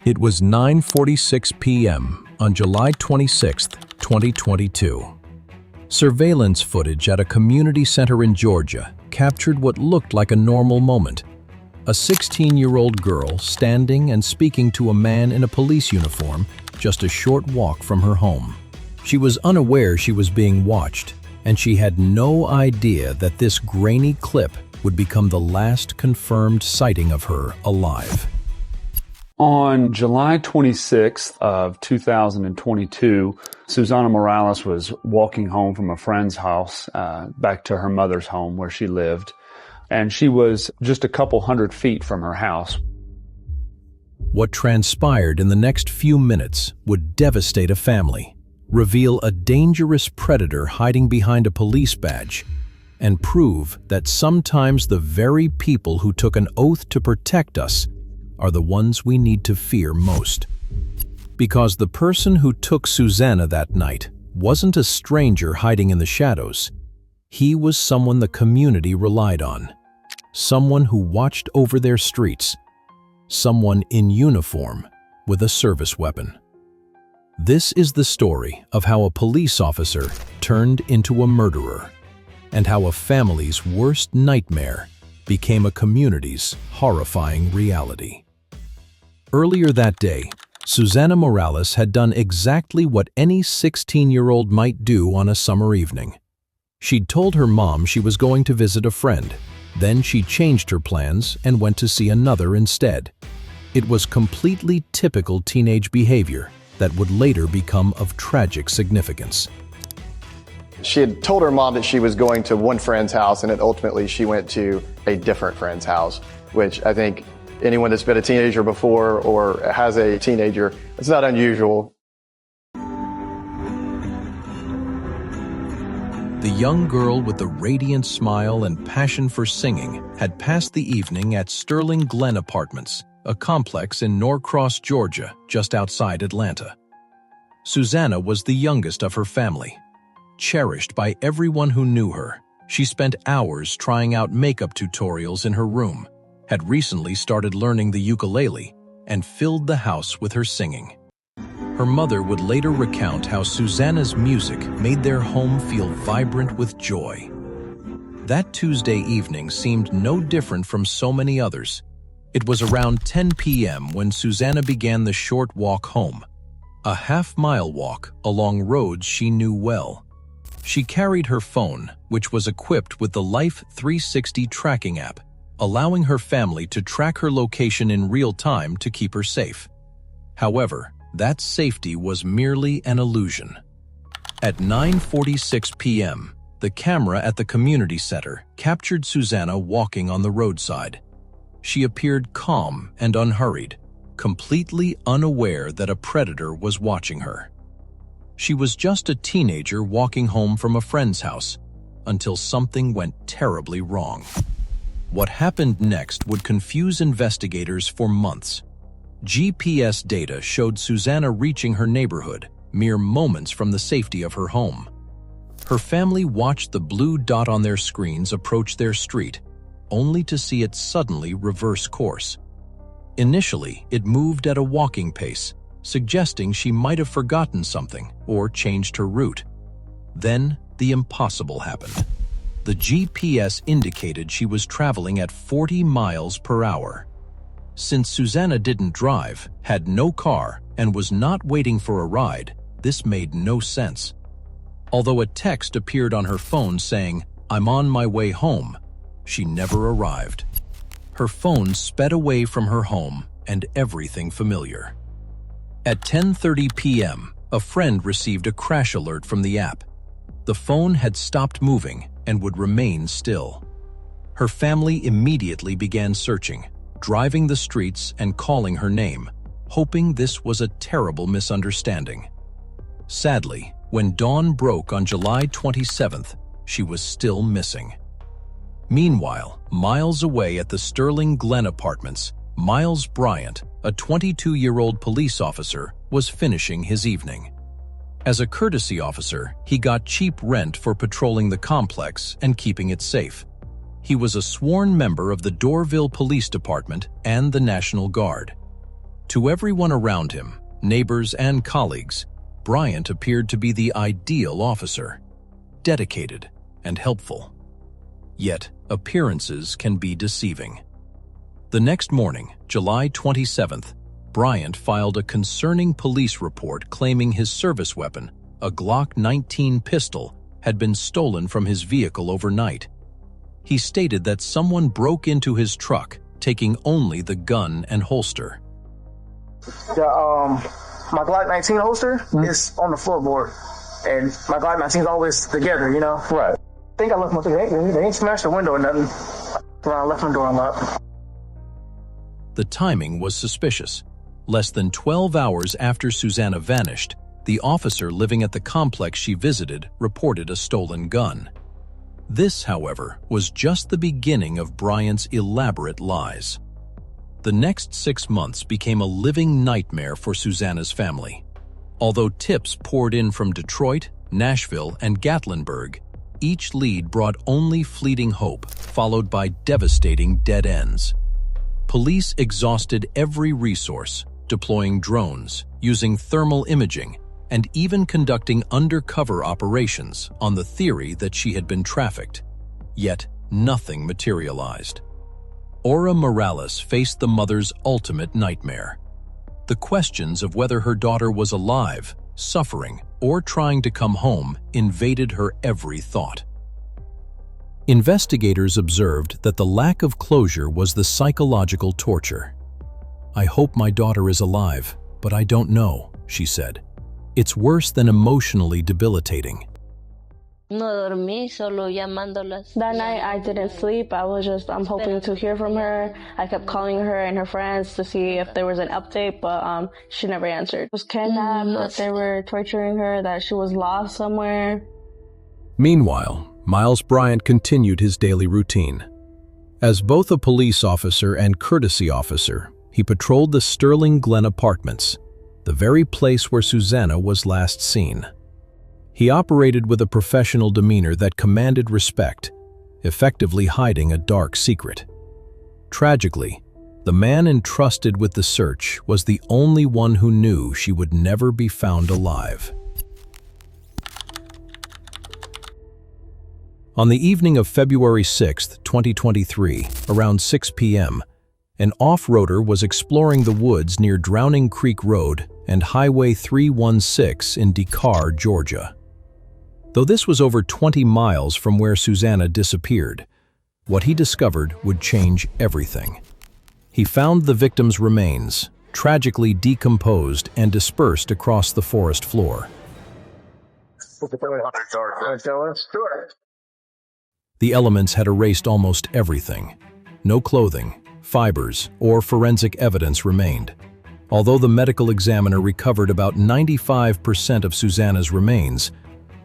It was 9:46 p.m. on July 26, 2022. Surveillance footage at a community center in Georgia captured what looked like a normal moment. A 16-year-old girl standing and speaking to a man in a police uniform just a short walk from her home. She was unaware she was being watched, and she had no idea that this grainy clip would become the last confirmed sighting of her alive. On July 26th of 2022, Susana Morales was walking home from a friend's house back to her mother's home where she lived, and she was just a couple hundred feet from her house. What transpired in the next few minutes would devastate a family, reveal a dangerous predator hiding behind a police badge, and prove that sometimes the very people who took an oath to protect us are the ones we need to fear most. Because the person who took Susana that night wasn't a stranger hiding in the shadows. He was someone the community relied on, someone who watched over their streets, someone in uniform with a service weapon. This is the story of how a police officer turned into a murderer, and how a family's worst nightmare became a community's horrifying reality. Earlier that day, Susana Morales had done exactly what any 16-year-old might do on a summer evening. She'd told her mom she was going to visit a friend. Then she changed her plans and went to see another instead. It was completely typical teenage behavior that would later become of tragic significance. She had told her mom that she was going to one friend's house, and then ultimately she went to a different friend's house, which I think anyone that's been a teenager before or has a teenager, it's not unusual. The young girl with the radiant smile and passion for singing had passed the evening at Sterling Glen Apartments, a complex in Norcross, Georgia, just outside Atlanta. Susana was the youngest of her family. Cherished by everyone who knew her, she spent hours trying out makeup tutorials in her room, had recently started learning the ukulele, and filled the house with her singing. Her mother would later recount how Susana's music made their home feel vibrant with joy. That Tuesday evening seemed no different from so many others. It was around 10 p.m. when Susana began the short walk home, a half-mile walk along roads she knew well. She carried her phone, which was equipped with the Life 360 tracking app, allowing her family to track her location in real time to keep her safe. However, that safety was merely an illusion. At 9:46 p.m., the camera at the community center captured Susana walking on the roadside. She appeared calm and unhurried, completely unaware that a predator was watching her. She was just a teenager walking home from a friend's house, until something went terribly wrong. What happened next would confuse investigators for months. GPS data showed Susana reaching her neighborhood mere moments from the safety of her home. Her family watched the blue dot on their screens approach their street, only to see it suddenly reverse course. Initially, it moved at a walking pace, suggesting she might have forgotten something or changed her route. Then, the impossible happened. The GPS indicated she was traveling at 40 miles per hour. Since Susana didn't drive, had no car, and was not waiting for a ride, this made no sense. Although a text appeared on her phone saying, "I'm on my way home," she never arrived. Her phone sped away from her home and everything familiar. At 10:30 p.m., a friend received a crash alert from the app. The phone had stopped moving and would remain still. Her family immediately began searching, driving the streets and calling her name, hoping this was a terrible misunderstanding. Sadly, when dawn broke on July 27th, she was still missing. Meanwhile, miles away at the Sterling Glen Apartments, Miles Bryant, a 22-year-old police officer, was finishing his evening. As a courtesy officer, he got cheap rent for patrolling the complex and keeping it safe. He was a sworn member of the Dorville Police Department and the National Guard. To everyone around him, neighbors and colleagues, Bryant appeared to be the ideal officer, dedicated and helpful. Yet, appearances can be deceiving. The next morning, July 27th, Bryant filed a concerning police report claiming his service weapon, a Glock 19 pistol, had been stolen from his vehicle overnight. He stated that someone broke into his truck, taking only the gun and holster. My Glock 19 holster is on the floorboard, and my Glock 19 is always together, you know? Right. I think I left my thing. They ain't smashed the window or nothing. I left my door unlocked. The timing was suspicious. Less than 12 hours after Susana vanished, the officer living at the complex she visited reported a stolen gun. This, however, was just the beginning of Bryant's elaborate lies. The next 6 months became a living nightmare for Susana's family. Although tips poured in from Detroit, Nashville, and Gatlinburg, each lead brought only fleeting hope, followed by devastating dead ends. Police exhausted every resource, deploying drones, using thermal imaging, and even conducting undercover operations on the theory that she had been trafficked. Yet, nothing materialized. Aura Morales faced the mother's ultimate nightmare. The questions of whether her daughter was alive, suffering, or trying to come home invaded her every thought. Investigators observed that the lack of closure was the psychological torture. "I hope my daughter is alive, but I don't know," she said. "It's worse than emotionally debilitating." No dormí, solo llamándolas. That night I didn't sleep. I was just hoping to hear from her. I kept calling her and her friends to see if there was an update, but she never answered. She was kidnapped, that they were torturing her, that she was lost somewhere. Meanwhile, Miles Bryant continued his daily routine. As both a police officer and courtesy officer, he patrolled the Sterling Glen apartments, the very place where Susana was last seen. He operated with a professional demeanor that commanded respect, effectively hiding a dark secret. Tragically, the man entrusted with the search was the only one who knew she would never be found alive. On the evening of February 6, 2023, around 6 p.m., an off-roader was exploring the woods near Drowning Creek Road and Highway 316 in Decatur, Georgia. Though this was over 20 miles from where Susana disappeared, what he discovered would change everything. He found the victim's remains, tragically decomposed and dispersed across the forest floor. The elements had erased almost everything. No clothing, fibers, or forensic evidence remained. Although the medical examiner recovered about 95% of Susana's remains,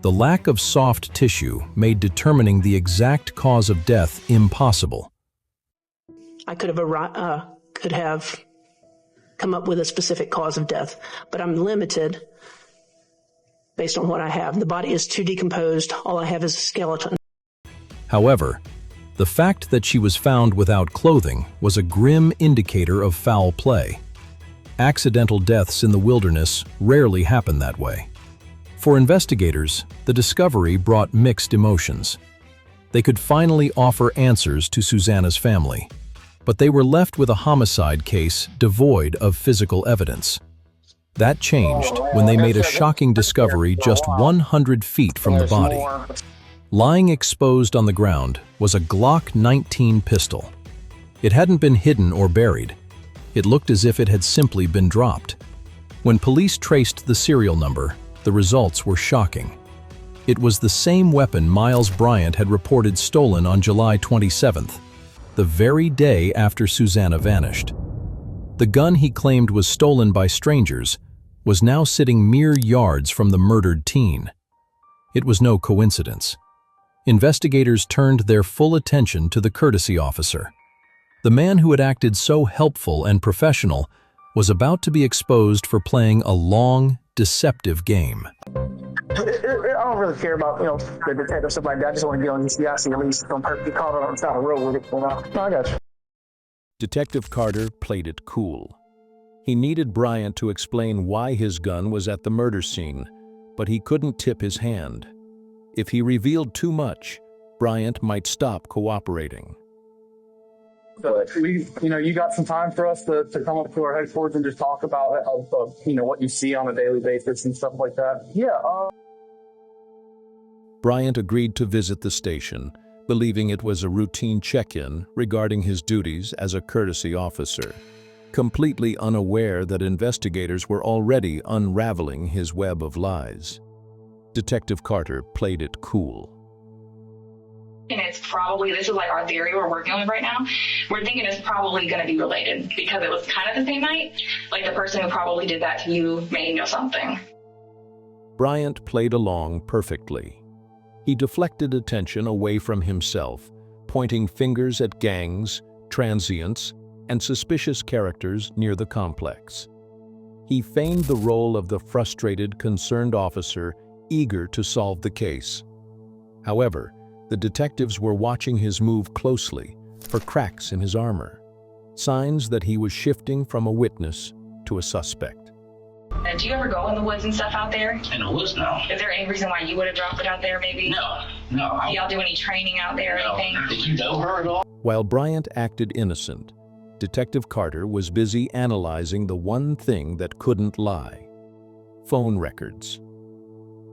the lack of soft tissue made determining the exact cause of death impossible. I could have come up with a specific cause of death, but I'm limited based on what I have. The body is too decomposed. All I have is a skeleton. However, the fact that she was found without clothing was a grim indicator of foul play. Accidental deaths in the wilderness rarely happen that way. For investigators, the discovery brought mixed emotions. They could finally offer answers to Susana's family, but they were left with a homicide case devoid of physical evidence. That changed when they made a shocking discovery just 100 feet from the body. Lying exposed on the ground was a Glock 19 pistol. It hadn't been hidden or buried. It looked as if it had simply been dropped. When police traced the serial number, the results were shocking. It was the same weapon Miles Bryant had reported stolen on July 27th, the very day after Susana vanished. The gun he claimed was stolen by strangers was now sitting mere yards from the murdered teen. It was no coincidence. Investigators turned their full attention to the courtesy officer. The man who had acted so helpful and professional was about to be exposed for playing a long, deceptive game. I don't really care about, the detective stuff like that. I just want to get on UCIC at least. Don't be caught on the side of the road with it. No, I got you. Detective Carter played it cool. He needed Bryant to explain why his gun was at the murder scene, but he couldn't tip his hand. If he revealed too much, Bryant might stop cooperating. So you got some time for us to come up to our headquarters and just talk about what you see on a daily basis and stuff like that? Yeah. Bryant agreed to visit the station, believing it was a routine check-in regarding his duties as a courtesy officer, completely unaware that investigators were already unraveling his web of lies. Detective Carter played it cool. And it's probably, this is like our theory we're working with right now. We're thinking it's probably going to be related because it was kind of the same night. Like the person who probably did that to you may know something. Bryant played along perfectly. He deflected attention away from himself, pointing fingers at gangs, transients, and suspicious characters near the complex. He feigned the role of the frustrated, concerned officer eager to solve the case. However, the detectives were watching his move closely for cracks in his armor, signs that he was shifting from a witness to a suspect. Do you ever go in the woods and stuff out there? In the woods, no. Is there any reason why you would have dropped it out there, maybe? No. Do y'all do any training out there or anything? Did you know her at all? While Bryant acted innocent, Detective Carter was busy analyzing the one thing that couldn't lie: phone records.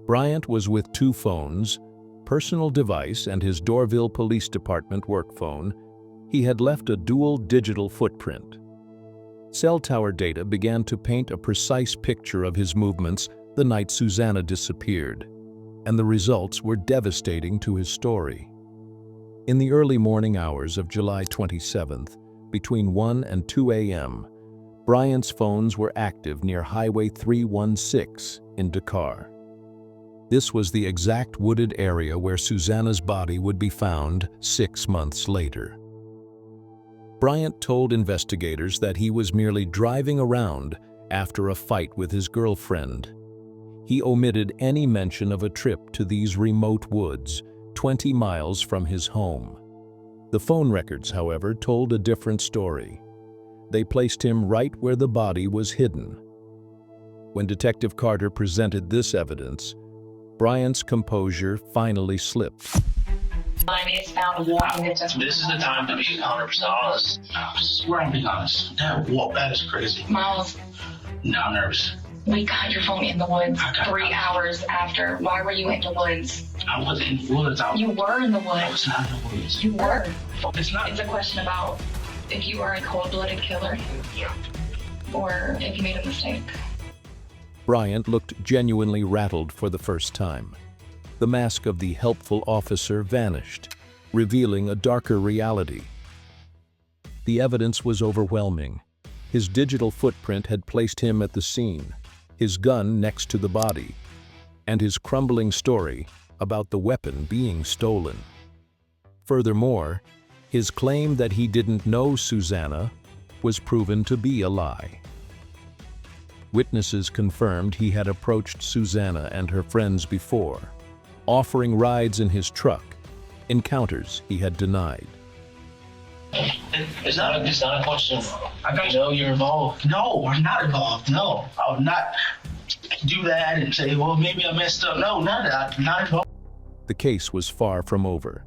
Bryant was with two phones, personal device and his Dorville Police Department work phone. He had left a dual digital footprint. Cell tower data began to paint a precise picture of his movements the night Susana disappeared, and the results were devastating to his story. In the early morning hours of July 27th, between 1 and 2 a.m., Bryant's phones were active near Highway 316 in Dakar. This was the exact wooded area where Susana's body would be found 6 months later. Bryant told investigators that he was merely driving around after a fight with his girlfriend. He omitted any mention of a trip to these remote woods, 20 miles from his home. The phone records, however, told a different story. They placed him right where the body was hidden. When Detective Carter presented this evidence, Bryant's composure finally slipped. I mean, it's found walking distance. This is the time to be 100% honest. I swear I'm being honest. That is crazy. Miles, Now I'm nervous. we got your phone in the woods 3 hours after. Why were you in the woods? I wasn't in the woods. You were in the I woods. was not in the woods. You were. It's not. It's a question about if you are a cold-blooded killer or if you made a mistake. Bryant looked genuinely rattled for the first time. The mask of the helpful officer vanished, revealing a darker reality. The evidence was overwhelming. His digital footprint had placed him at the scene, his gun next to the body, and his crumbling story about the weapon being stolen. Furthermore, his claim that he didn't know Susana was proven to be a lie. Witnesses confirmed he had approached Susana and her friends before, offering rides in his truck, encounters he had denied. It's not a question. I know you're involved. No, I'm not involved. No, I would not do that and say, well, maybe I messed up. No, none of that. Not involved. The case was far from over.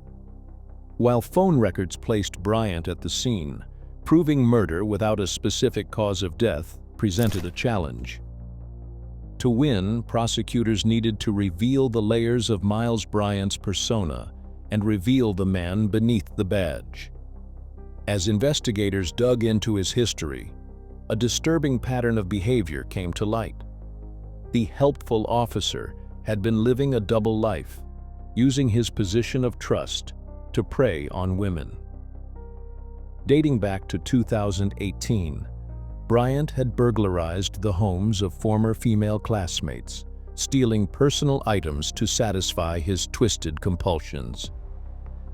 While phone records placed Bryant at the scene, proving murder without a specific cause of death presented a challenge. To win, prosecutors needed to reveal the layers of Miles Bryant's persona and reveal the man beneath the badge. As investigators dug into his history, a disturbing pattern of behavior came to light. The helpful officer had been living a double life, using his position of trust to prey on women. Dating back to 2018, Bryant had burglarized the homes of former female classmates, stealing personal items to satisfy his twisted compulsions.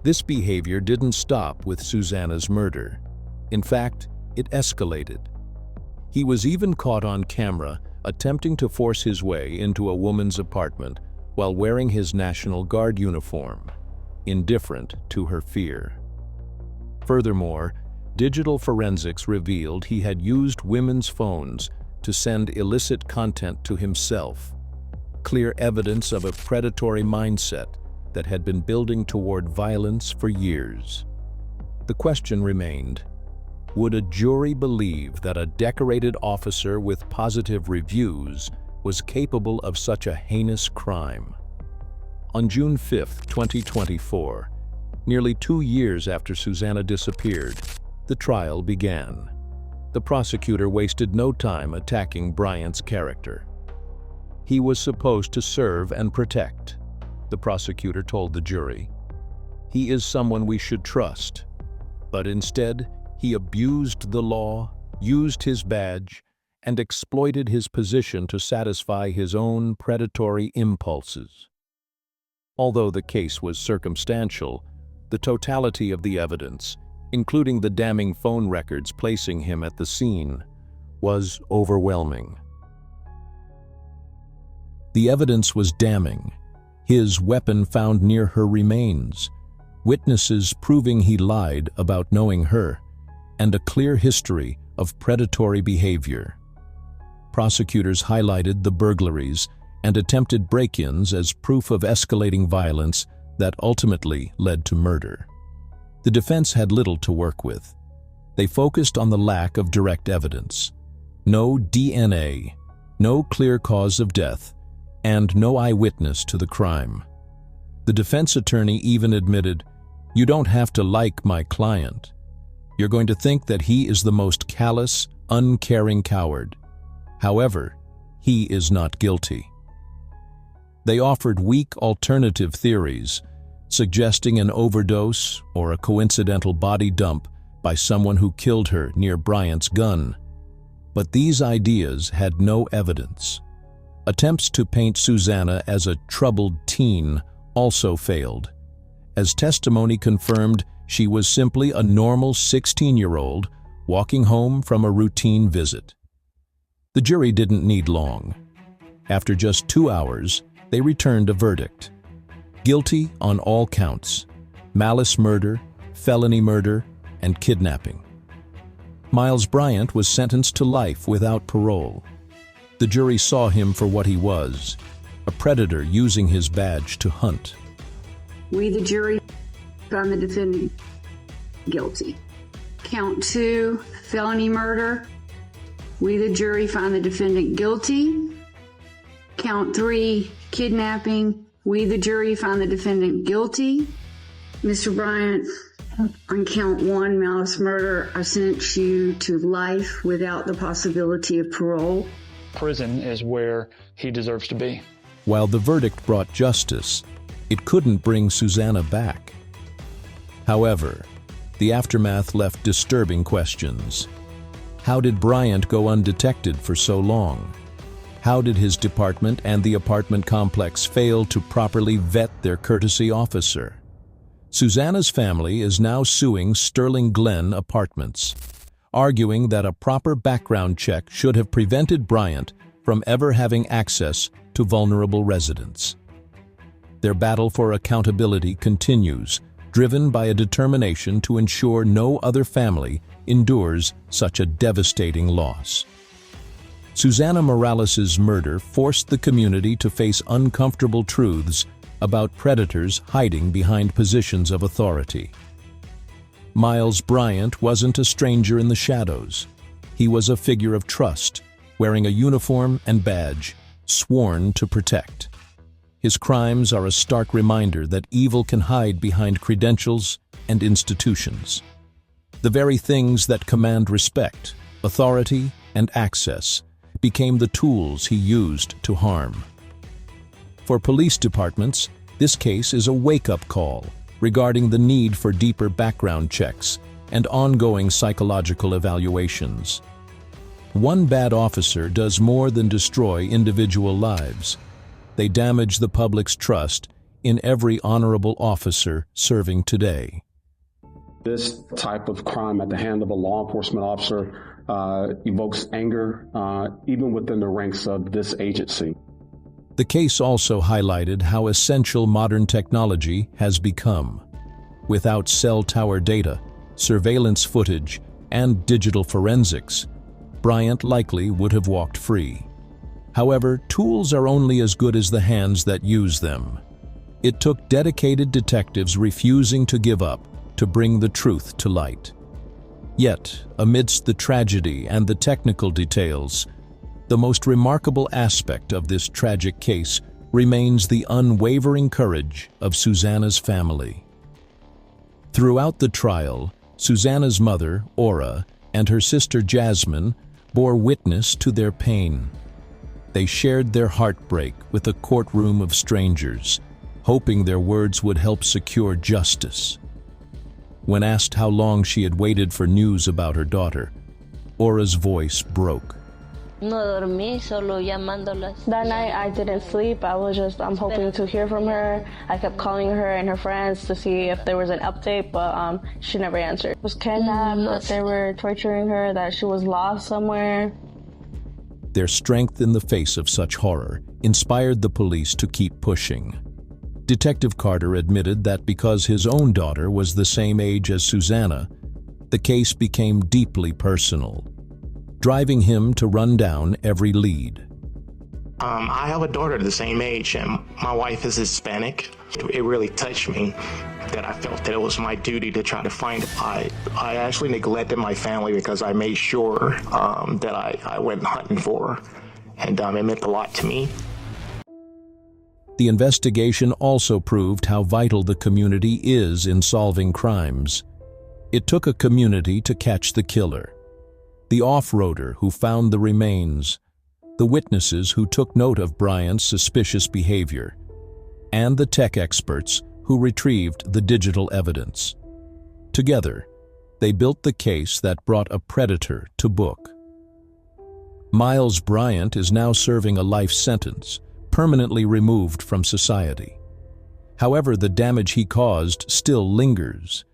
This behavior didn't stop with Susana's murder. In fact, it escalated. He was even caught on camera attempting to force his way into a woman's apartment while wearing his National Guard uniform, indifferent to her fear. Furthermore, digital forensics revealed he had used women's phones to send illicit content to himself, clear evidence of a predatory mindset that had been building toward violence for years. The question remained, would a jury believe that a decorated officer with positive reviews was capable of such a heinous crime? On June 5, 2024, nearly 2 years after Susana disappeared, the trial began. The prosecutor wasted no time attacking Bryant's character. He was supposed to serve and protect, the prosecutor told the jury. He is someone we should trust, but instead, he abused the law, used his badge, and exploited his position to satisfy his own predatory impulses. Although the case was circumstantial, the totality of the evidence, including the damning phone records placing him at the scene, was overwhelming. The evidence was damning. His weapon found near her remains, witnesses proving he lied about knowing her, and a clear history of predatory behavior. Prosecutors highlighted the burglaries and attempted break-ins as proof of escalating violence that ultimately led to murder. The defense had little to work with. They focused on the lack of direct evidence. No DNA, no clear cause of death, and no eyewitness to the crime. The defense attorney even admitted, "You don't have to like my client. You're going to think that he is the most callous, uncaring coward. However, he is not guilty." They offered weak alternative theories, suggesting an overdose or a coincidental body dump by someone who killed her near Bryant's gun. But these ideas had no evidence. Attempts to paint Susana as a troubled teen also failed, as testimony confirmed she was simply a normal 16-year-old walking home from a routine visit. The jury didn't need long. After just 2 hours, they returned a verdict. Guilty on all counts: malice murder, felony murder, and kidnapping. Miles Bryant was sentenced to life without parole. The jury saw him for what he was, a predator using his badge to hunt. We, the jury, found the defendant guilty. Count 2, felony murder. We, the jury, find the defendant guilty. Count 3, kidnapping. We, the jury, find the defendant guilty. Mr. Bryant, on count 1, malice murder, I sentence you to life without the possibility of parole. Prison is where he deserves to be. While the verdict brought justice, it couldn't bring Susana back. However, the aftermath left disturbing questions. How did Bryant go undetected for so long? How did his department and the apartment complex fail to properly vet their courtesy officer? Susana's family is now suing Sterling Glen Apartments, arguing that a proper background check should have prevented Bryant from ever having access to vulnerable residents. Their battle for accountability continues, driven by a determination to ensure no other family endures such a devastating loss. Susana Morales' murder forced the community to face uncomfortable truths about predators hiding behind positions of authority. Miles Bryant wasn't a stranger in the shadows. He was a figure of trust, wearing a uniform and badge, sworn to protect. His crimes are a stark reminder that evil can hide behind credentials and institutions. The very things that command respect, authority, and access became the tools he used to harm. For police departments, this case is a wake-up call regarding the need for deeper background checks and ongoing psychological evaluations. One bad officer does more than destroy individual lives. They damage the public's trust in every honorable officer serving today. This type of crime at the hand of a law enforcement officer evokes anger, even within the ranks of this agency. The case also highlighted how essential modern technology has become. Without cell tower data, surveillance footage, and digital forensics, Bryant likely would have walked free. However, tools are only as good as the hands that use them. It took dedicated detectives refusing to give up to bring the truth to light. Yet, amidst the tragedy and the technical details, the most remarkable aspect of this tragic case remains the unwavering courage of Susana's family. Throughout the trial, Susana's mother, Aura, and her sister Jasmine bore witness to their pain. They shared their heartbreak with a courtroom of strangers, hoping their words would help secure justice. When asked how long she had waited for news about her daughter, Aura's voice broke. No dormí, solo llamándolas. That night I didn't sleep. I was just hoping to hear from her. I kept calling her and her friends to see if there was an update, but she never answered. She was kidnapped, that they were torturing her, that she was lost somewhere. Their strength in the face of such horror inspired the police to keep pushing. Detective Carter admitted that because his own daughter was the same age as Susana, the case became deeply personal, driving him to run down every lead. I have a daughter the same age, and my wife is Hispanic. It really touched me that I felt that it was my duty to try to find it. I actually neglected my family because I made sure that I went hunting for her, and it meant a lot to me. The investigation also proved how vital the community is in solving crimes. It took a community to catch the killer. The off-roader who found the remains, the witnesses who took note of Bryant's suspicious behavior, and the tech experts who retrieved the digital evidence. Together, they built the case that brought a predator to book. Miles Bryant is now serving a life sentence, permanently removed from society. However, the damage he caused still lingers.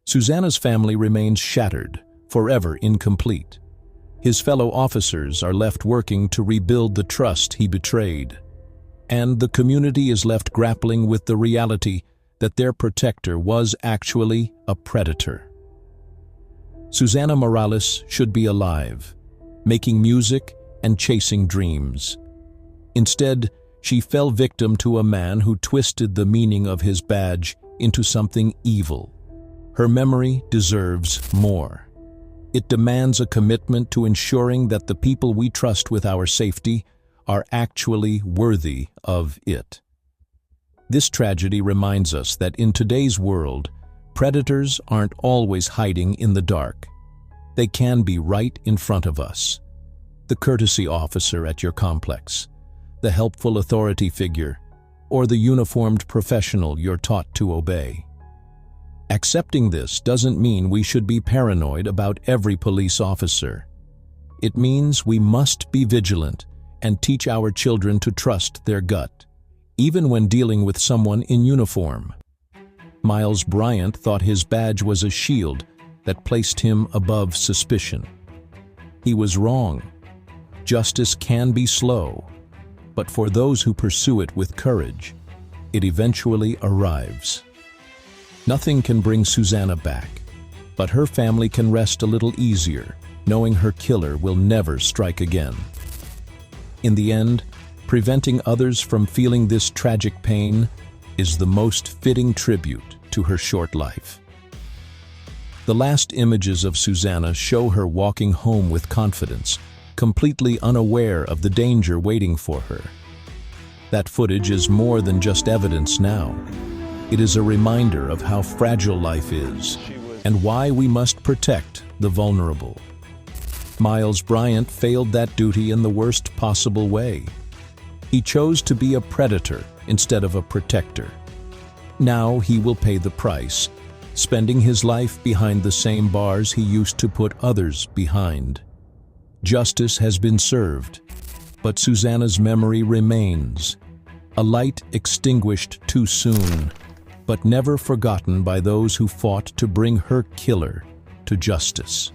Susana's family remains shattered, forever incomplete. His fellow officers are left working to rebuild the trust he betrayed. And the community is left grappling with the reality that their protector was actually a predator. Susana Morales should be alive, making music and chasing dreams. Instead, she fell victim to a man who twisted the meaning of his badge into something evil. Her memory deserves more. It demands a commitment to ensuring that the people we trust with our safety are actually worthy of it. This tragedy reminds us that in today's world, predators aren't always hiding in the dark. They can be right in front of us. The courtesy officer at your complex, the helpful authority figure, or the uniformed professional you're taught to obey. Accepting this doesn't mean we should be paranoid about every police officer. It means we must be vigilant and teach our children to trust their gut, even when dealing with someone in uniform. Miles Bryant thought his badge was a shield that placed him above suspicion. He was wrong. Justice can be slow, but for those who pursue it with courage, it eventually arrives. Nothing can bring Susana back, but her family can rest a little easier, knowing her killer will never strike again. In the end, preventing others from feeling this tragic pain is the most fitting tribute to her short life. The last images of Susana show her walking home with confidence, completely unaware of the danger waiting for her. That footage is more than just evidence now. It is a reminder of how fragile life is and why we must protect the vulnerable. Miles Bryant failed that duty in the worst possible way. He chose to be a predator instead of a protector. Now he will pay the price, spending his life behind the same bars he used to put others behind. Justice has been served, but Susana's memory remains, a light extinguished too soon, but never forgotten by those who fought to bring her killer to justice.